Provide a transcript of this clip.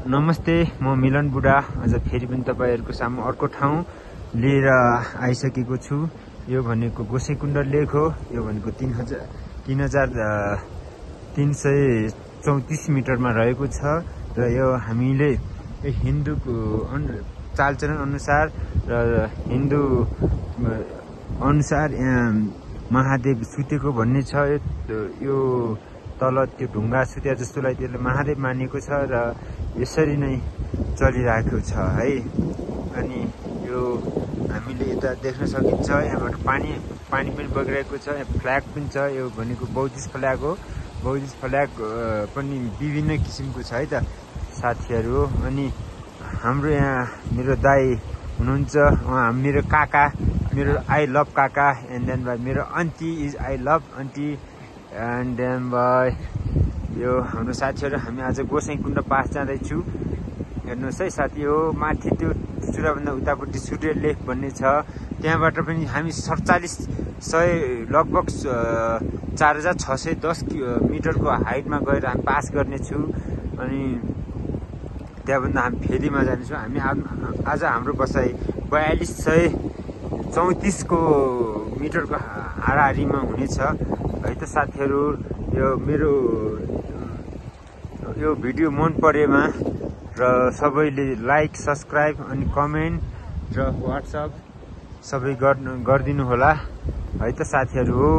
नमस्ते, म मिलन बुढा आज फेरि पनि तपाईहरुको सामु अर्को ठाउँ लिएर आइसकेको छु। यो भनेको गोसेकुण्ड लेक हो। यो भनेको 3334 मिटरमा रहेको छ र यो हामीले हिन्दूको चालचलन अनुसार र हिन्दू अनुसार महादेव सुतेको भन्ने छ। यो तल त्यो ढुङ्गा सुत्या जस्तोलाई त्यसले महादेव मानिएको छ र यसरी नै चलिरहेको छ है। अनि यो हामीले यता देख्न सकिन्छ, यहाँबाट पानी पनि बगिरहेको छ। यहाँ फ्ल्याग पनि छ, यो भनेको बौद्धिस्ट फ्ल्याग हो। बौद्धिस्ट फ्ल्याग पनि विभिन्न किसिमको छ है त साथीहरू। अनि हाम्रो यहाँ मेरो दाइ हुनुहुन्छ, उहाँ मेरो काका, मेरो आई लभ काका, एन्ड देन बाई मेरो aunty is I love aunty, and then bye यो हाम्रो साथीहरू। हामी आज गोसाइँकुण्ड पास जाँदैछु। हेर्नुहोस् है साथी, हो माथि त्यो चुराभन्दा उतापट्टि सूर्य लेक भन्ने छ। त्यहाँबाट पनि हामी 4700 लगभग 4610 मिटरको हाइटमा गएर हामी पास गर्नेछु। अनि त्यहाँभन्दा हामी फेरीमा जानेछौँ। हामी आज हाम्रो बसाइ 4234 को मिटरको हाराहारीमा हुनेछ है त साथीहरू। यो मेरो यो भिडियो मन परेमा र सबैले लाइक, सब्सक्राइब अनि कमेन्ट र व्हाट्सएप सबै गरिदिनु होला है त साथीहरू। हो